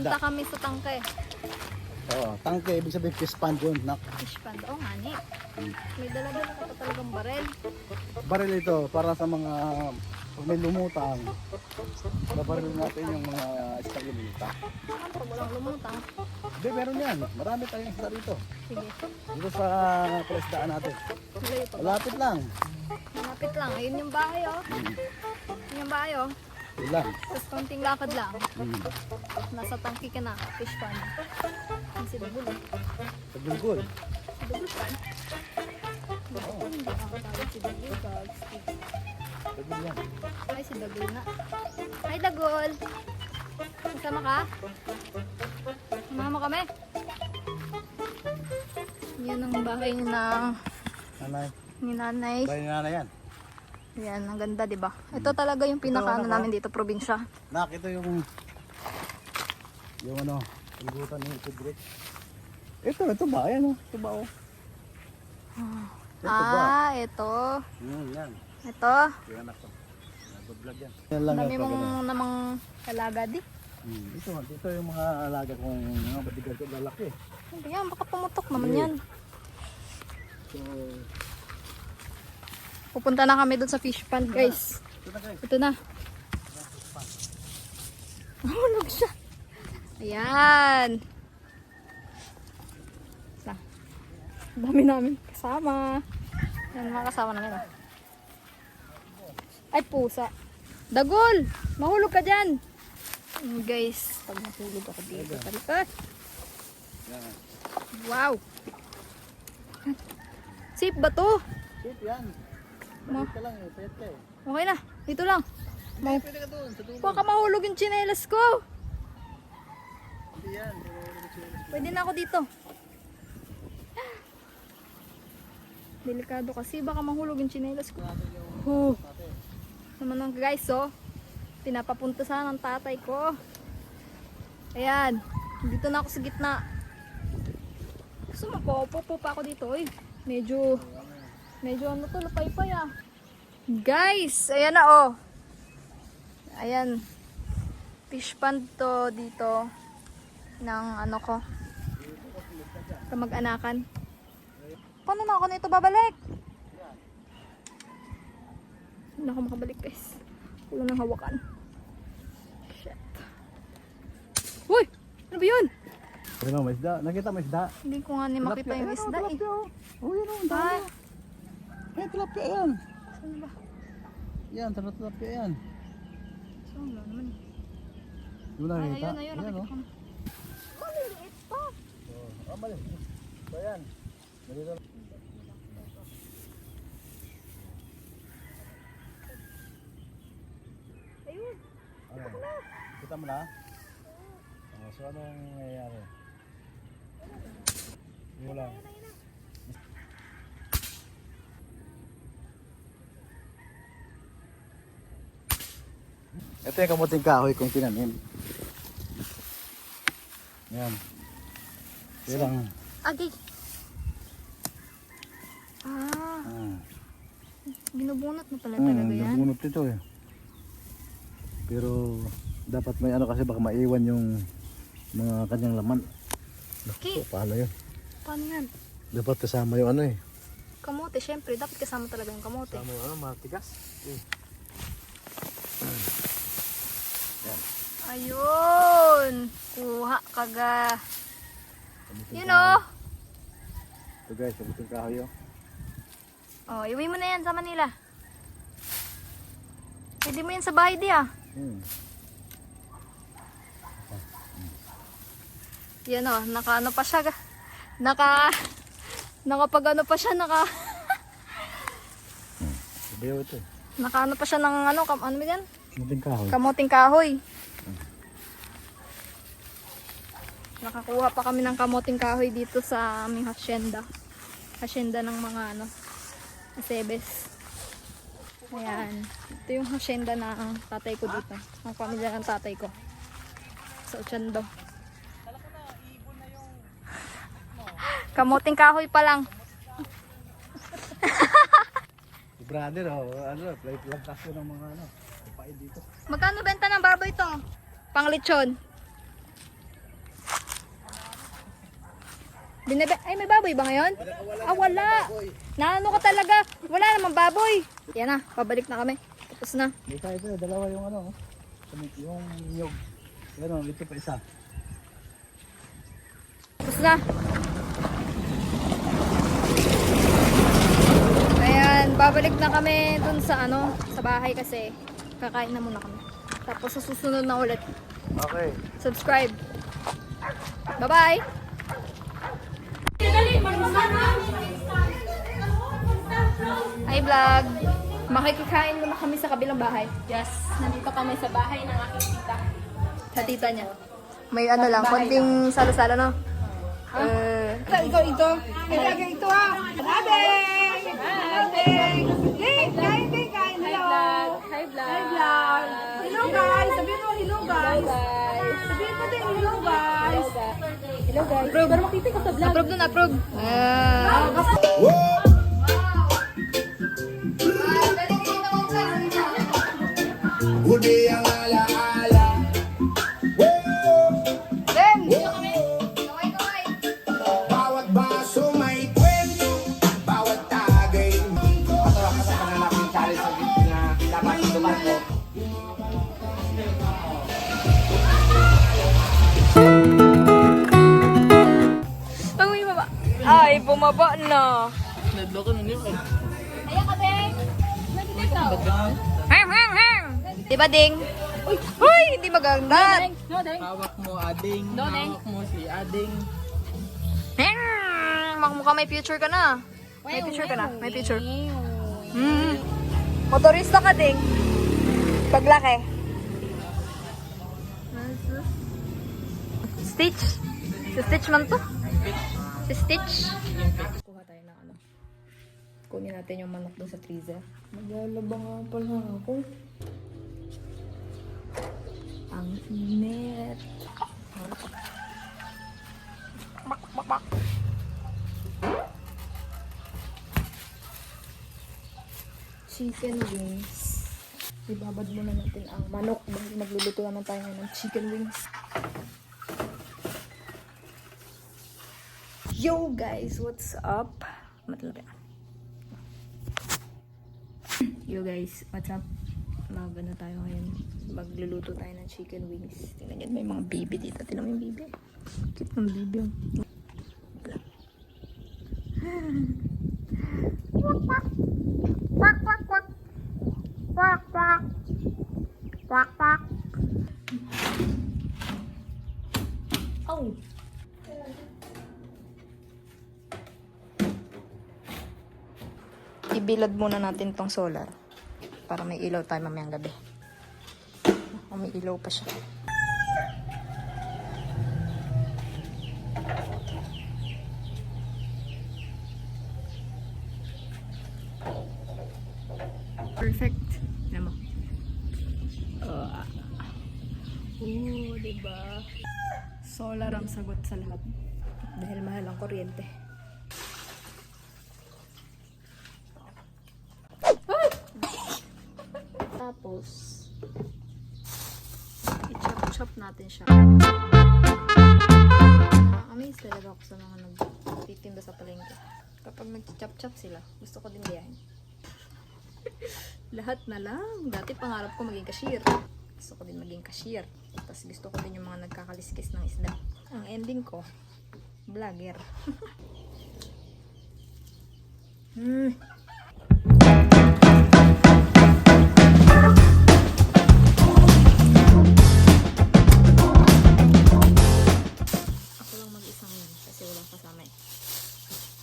Punta kami sa tangke. Oo, tangke, ibig sabihin fish pond yun. Fish pond. Oo nga, Nick. May dala-dala ka pa talagang barel. Baril ito para sa mga pag may lumutang. Babaril natin yung mga istalilita. Ano pag walang lumutang? Hindi, meron yan. Marami tayong isda dito. Sige. Dito sa palaisdaan natin. Layo pa ba? Malapit lang. Malapit lang. Ayun yung bahay, oh. Yun yung bahay, oh. Yun lang. Tapos konting lakad lang. Nasa tangke ka na. Fish pond. Ang si Dagul, eh. Sa Gulgul. Si Dagul pa. Hindi nakakatawag si Dagul. Gulgul yan. Ay, si Dagul na. Hi, Dagul! Kasama ka? Sumama kami. Yan ang bahay ni Nanay. nanay. Bahay ni nanay yan. Yan, ang ganda, di ba? Ito talaga yung pinakaano namin dito, probinsya. Nakita yung ano, pulutan ni Tidrick. Ito ba? Ayan o. Ito ba o? Ito ba? Ito. Yan. Ito. Yung anak ko. Nag-vlog yan. Yan lang Dami yan, mong pag- namang alaga di. Ito yung mga alaga kong mga bodyguard ko lalaki. Hindi yan, baka pumutok naman yan. So, Pupunta na kami dun sa fish pond, guys. ito na guys. Ito na. Mahulog siya. Ayan. Dami namin kasama. Yan mga kasama namin. Oh. Ay, pusa. Dagol! Mahulog ka dyan. Guys, pag mahulog ako dito. Talikot. Yan. Wow. Safe ba to? Safe yan. Payat ka lang eh. Payat ka eh. Okay na. Dito lang. Pwede ka doon. Sa dulo. Baka mahulog yung tsinelas ko. Hindi yan. Pwede na ako dito. Delikado kasi. Baka mahulog yung tsinelas ko. Naman ng guys, oh. Pinapapunta sana ng tatay ko. Ayan. Dito na ako sa gitna. Gusto mapopo pa ako dito, eh. Medyo ano to, lapay-pay ah. Guys, ayan na oh. Ayan. Fish pond to dito ng ano ko. Kamag-anakan. Paano na ako nito babalik? Hindi na ako makabalik guys. Wala nang hawakan. Shit. Uy! Ano ba yun? Ano, may isda? Nakita mo isda? Hindi ko nga ni makita yung isda eh. Oh, yan o. Ay, May tilapia yan. saan ba? Yan, tilapia yan. Saan ba naman? Doon na Ay, nakita. ayun, Ayan, nakita oh. ko na. Maliliit pa. Mali. So yan. Nandito na. Ayun. Ano? Kita mo na? So anong nangyayari? Yun lang. Ito yung kamuting kahoy kong tinanim. Yan. Yan lang. Agay. Ah, binubunot mo pala talaga yan. Nabunot ito eh. Pero dapat may ano kasi baka maiwan yung mga kanyang laman. Okay. Paano yun? Paano yan? Dapat kasama yung ano eh. Kamote, syempre. Dapat kasama talaga yung kamote. Kasama yung ano, matigas. Ayun. Kuha kaga. Yun oh. Ito guys, kamuting kahoy oh. Oh, iwi mo na yan sa Manila. Pwede mo yan sa bahay di ah. Yan oh, naka-ano pa siya. Nakapag-ano pa siya, Sabayaw ito. naka-ano pa siya ng ano mo yan? Kamuting kahoy. Kamuting kahoy. Nakakuha pa kami ng kamuting kahoy dito sa aming hacienda. Hacienda ng mga ano, asebes. Ayan. Ito yung hacienda ng tatay ko dito. Ang pamilya ng tatay ko. Sa Ochando. Kamuting kahoy pa lang. Brother oh, ano, plantasyon ng mga ano, kupain dito. Magkano benta ng baboy ito? Pang lechon. Ay, may baboy ba ngayon? Ah, wala. Naano ka talaga? Wala namang baboy. Yan na, pabalik na kami. Tapos na. Ito, dalawa yung ano. Yung niyog. Yan ito pa isa. Tapos na. Ayan, babalik na kami dun sa ano, sa bahay kasi kakain na muna kami. Tapos sa susunod na ulit. Okay. Subscribe. Bye-bye! Hi vlog! Makikikain muna kami sa kabilang bahay. Yes, nandito kami sa bahay ng aking tita. Sa tita niya. May ano lang, konting salo-salo no? Ito. Ito ah. Adeng! Adeng! Kain. Hello! Hi vlog! Hello guys! Sabihin mo hello guys! Sabihin mo din hello guys! Hello guys! Pero makita ka sa vlog. Approve dun, approve! Huli ang alaala. Ben! Kaway! Bawat baso may kwento. Bawat tagay. Masarap sa pananapin tali sa gitna. Dapat dumarko. Ang may baba. Ay, bumaba na. Nadloko na niyo eh. Ayan ka, Ben! Diba, Ding? Uy, hindi maganda. No, Deng. Hawak mo ading. No, Neng. Hawak mo si ading. Mukha may future ka na. May future ka na. May future. Motorista ka, Ding. Paglaki. Stitch. Si Stitch man to. Si Stitch. Kuha tayo ng ano. Kunin natin yung manok doon sa freezer. Maglalaba nga pala ako. Ang init. Bak. Chicken wings. Ibabad muna natin ang manok dahil magluluto naman tayo ng chicken wings. Yo guys, what's up? Matalaga. Yo guys, what's up? Maga na tayo ngayon. Magluluto tayo ng chicken wings. Tingnan nyo, may mga baby dito. Tingnan mo yung baby. Cute ng baby. Quack, quack. Quack, quack, quack. Quack, quack. Quack, quack. Oh. Ibilad muna natin tong solar para may ilaw tayo mamayang gabi. O may ilaw pa siya. Perfect. Alam mo. Diba? Solar ang sagot sa lahat. Dahil mahal ang kuryente. Tapos, i-chop-chop natin siya. Amaze talaga ako sa mga nagtitinda sa palengke. Kapag nag-chop-chop sila, gusto ko din gayahin. Lahat na lang. Dati pangarap ko maging cashier. Gusto ko din maging cashier. Tapos gusto ko din yung mga nagkakaliskis ng isda. Ang ending ko, vlogger. Ako lang mag-isa ngayon kasi wala kang kasama eh.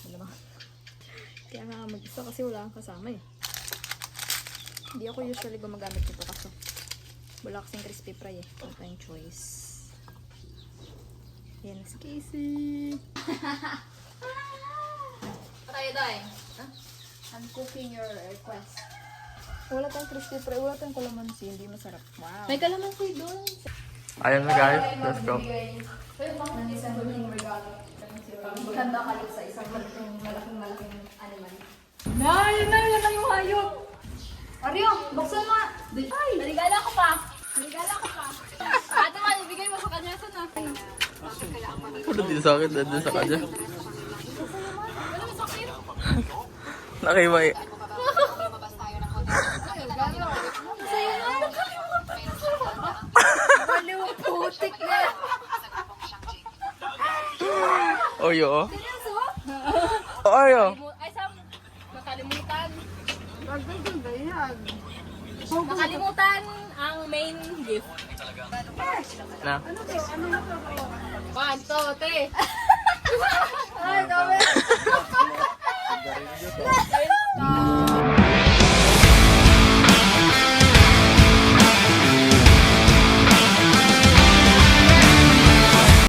Alam mo? Kaya nga mag-isa kasi wala kang kasama eh. Hindi ako usually gumagamit nito kasi wala kasing crispy fry eh. Wala tayong choice. Yan na si Casey. Tayo daw I'm cooking your request. Wala tayong crispy fry. Wala tayong kalamansi. Hindi masarap. Wow. May kalamansi doon. Ayan na guys, let's go. Ng isang malaking regalo. Handa kayo sa isang malaking animal. Yan na yung hayop. Aryo, buksan mo! Ay, naligala ko pa. Ate, ibigay mo sa kanya ito na. Puro din sa akin, nandun sa kanya. Nakibay. Baliw ang putik na. Oyo. Oyo. Ay, Sam, nakalimutan. Gagawin ba yan? Nakalimutan ang main gift. Na. 1, 2, 3. Ay, dami.